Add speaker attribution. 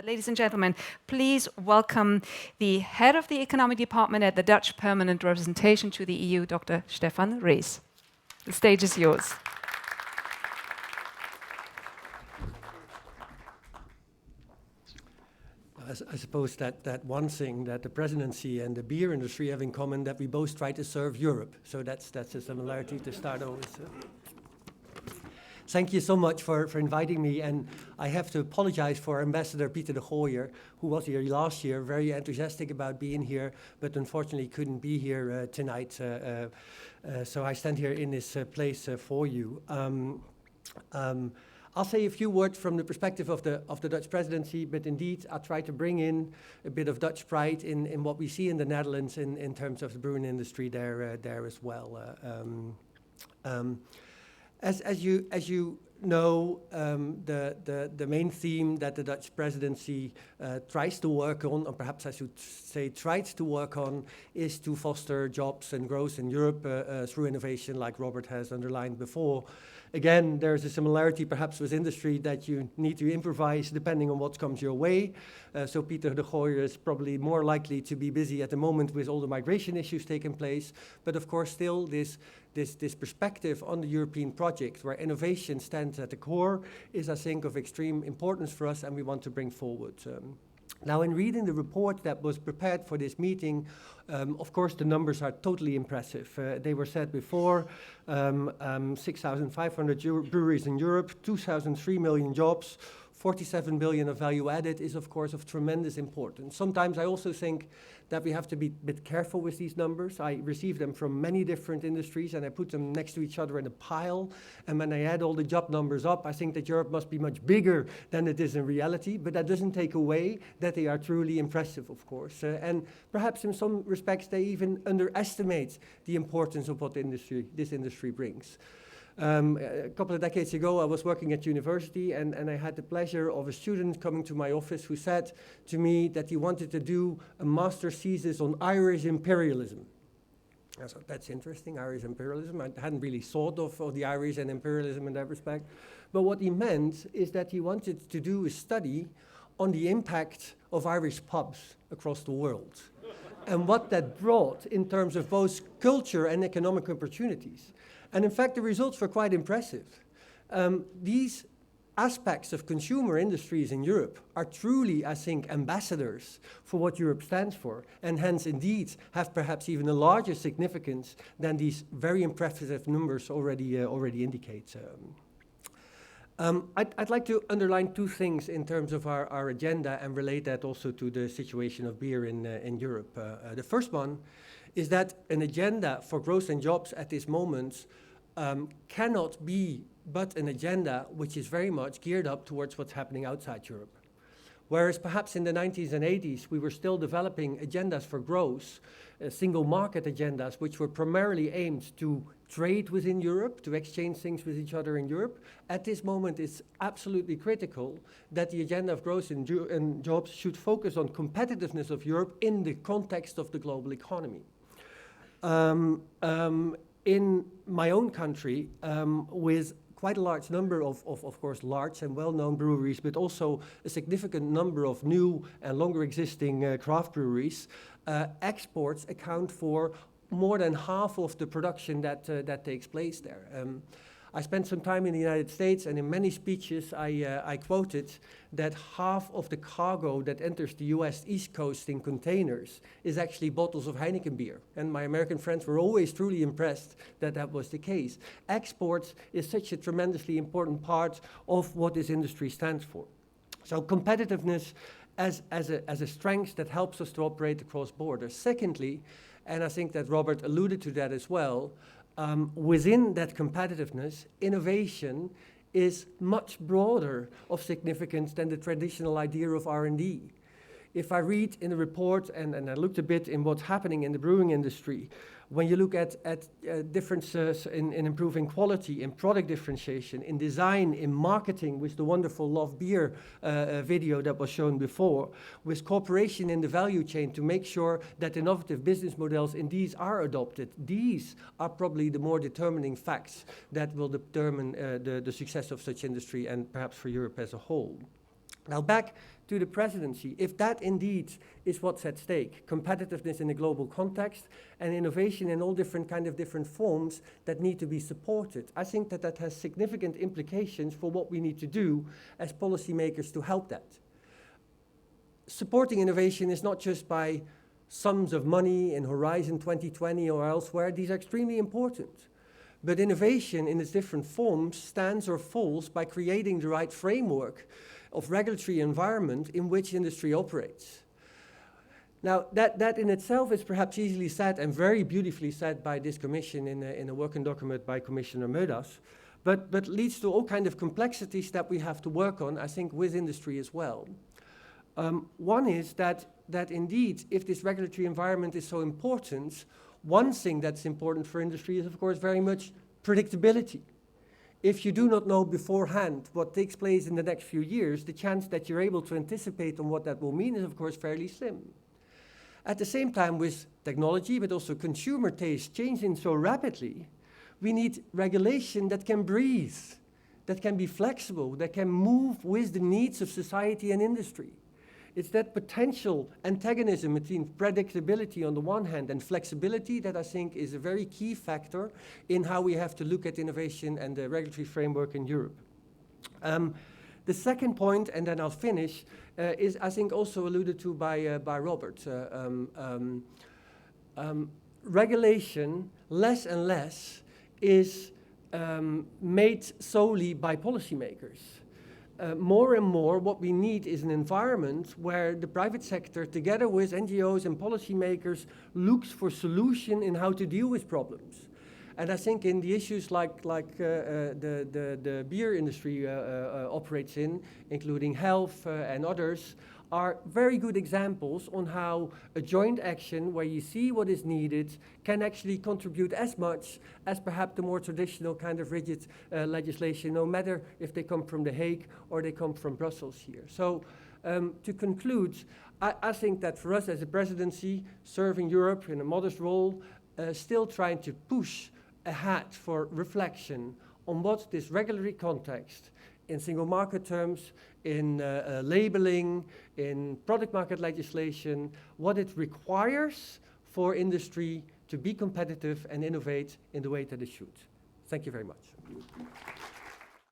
Speaker 1: Ladies and gentlemen, please welcome the head of the economic department at the Dutch Permanent Representation to the EU, Dr. Stephan Raes. The stage is yours.
Speaker 2: I suppose that one thing that the presidency and the beer industry have in common, that we both try to serve Europe. So that's a similarity to start with. Thank you so much for inviting me, and I have to apologize for Ambassador Pieter de Gooijer, who was here last year, very enthusiastic about being here, but unfortunately couldn't be here tonight. So I stand here in this place for you. I'll say a few words from the perspective of the Dutch presidency, but indeed I'll try to bring in a bit of Dutch pride in what we see in the Netherlands in terms of the brewing industry there as well. As you know, the main theme that the Dutch presidency tries to work on, or perhaps I should say tried to work on, is to foster jobs and growth in Europe through innovation, like Robert has underlined before. Again, there's a similarity perhaps with industry that you need to improvise depending on what comes your way. So Pieter de Gooijer is probably more likely to be busy at the moment with all the migration issues taking place. But of course, still this perspective on the European project where innovation stands at the core is, I think, of extreme importance for us, and we want to bring forward. Now, in reading the report that was prepared for this meeting, of course, the numbers are totally impressive. They were said before, 6,500 breweries in Europe, 2,003 million jobs, 47 billion of value added is, of course, of tremendous importance. Sometimes I also think that we have to be a bit careful with these numbers. I receive them from many different industries, and I put them next to each other in a pile. And when I add all the job numbers up, I think that Europe must be much bigger than it is in reality. But that doesn't take away that they are truly impressive, of course. And perhaps in some respects, they even underestimate the importance of what this industry brings. A couple of decades ago, I was working at university, and I had the pleasure of a student coming to my office who said to me that he wanted to do a master's thesis on Irish imperialism. I thought, that's interesting, Irish imperialism. I hadn't really thought of the Irish and imperialism in that respect. But what he meant is that he wanted to do a study on the impact of Irish pubs across the world and what that brought in terms of both culture and economic opportunities. And in fact, the results were quite impressive. These aspects of consumer industries in Europe are truly, I think, ambassadors for what Europe stands for, and hence indeed have perhaps even a larger significance than these very impressive numbers already indicate. I'd like to underline two things in terms of our agenda and relate that also to the situation of beer in Europe. The first one is that an agenda for growth and jobs at this moment cannot be but an agenda which is very much geared up towards what's happening outside Europe. Whereas perhaps in the 90s and 80s, we were still developing agendas for growth, single market agendas, which were primarily aimed to trade within Europe, to exchange things with each other in Europe. At this moment, it's absolutely critical that the agenda of growth and jobs should focus on competitiveness of Europe in the context of the global economy. In my own country, with quite a large number of course, large and well-known breweries, but also a significant number of new and longer existing craft breweries, exports account for more than half of the production that takes place there. I spent some time in the United States, and in many speeches I quoted that half of the cargo that enters the US East Coast in containers is actually bottles of Heineken beer. And my American friends were always truly impressed that that was the case. Exports is such a tremendously important part of what this industry stands for. So competitiveness as a strength that helps us to operate across borders. Secondly, and I think that Robert alluded to that as well, within that competitiveness, innovation is much broader of significance than the traditional idea of R&D. If I read in the report, and I looked a bit in what's happening in the brewing industry, when you look at differences in improving quality, in product differentiation, in design, in marketing, with the wonderful Love Beer video that was shown before, with cooperation in the value chain to make sure that innovative business models indeed are adopted, these are probably the more determining facts that will determine the success of such industry and perhaps for Europe as a whole. Now back to the presidency. If that indeed is what's at stake, competitiveness in a global context and innovation in all different forms that need to be supported, I think that that has significant implications for what we need to do as policymakers to help that. Supporting innovation is not just by sums of money in Horizon 2020 or elsewhere. These are extremely important. But innovation in its different forms stands or falls by creating the right framework of regulatory environment in which industry operates. Now, that in itself is perhaps easily said and very beautifully said by this commission in a working document by Commissioner Moedas, but leads to all kinds of complexities that we have to work on, I think, with industry as well. One is that indeed, if this regulatory environment is so important, one thing that's important for industry is, of course, very much predictability. If you do not know beforehand what takes place in the next few years, the chance that you're able to anticipate on what that will mean is, of course, fairly slim. At the same time, with technology, but also consumer taste changing so rapidly, we need regulation that can breathe, that can be flexible, that can move with the needs of society and industry. It's that potential antagonism between predictability on the one hand and flexibility that I think is a very key factor in how we have to look at innovation and the regulatory framework in Europe. The second point, and then I'll finish, is I think also alluded to by Robert. Regulation, less and less, is made solely by policymakers. More and more, what we need is an environment where the private sector, together with NGOs and policymakers, looks for solution in how to deal with problems. And I think in the issues like the beer industry operates in, including health and others, are very good examples on how a joint action where you see what is needed can actually contribute as much as perhaps the more traditional kind of rigid legislation, no matter if they come from The Hague or they come from Brussels here. So to conclude, I think that for us as a presidency, serving Europe in a modest role, still trying to push ahead for reflection on what this regulatory context in single market terms, in labeling, in product market legislation, what it requires for industry to be competitive and innovate in the way that it should. Thank you very much.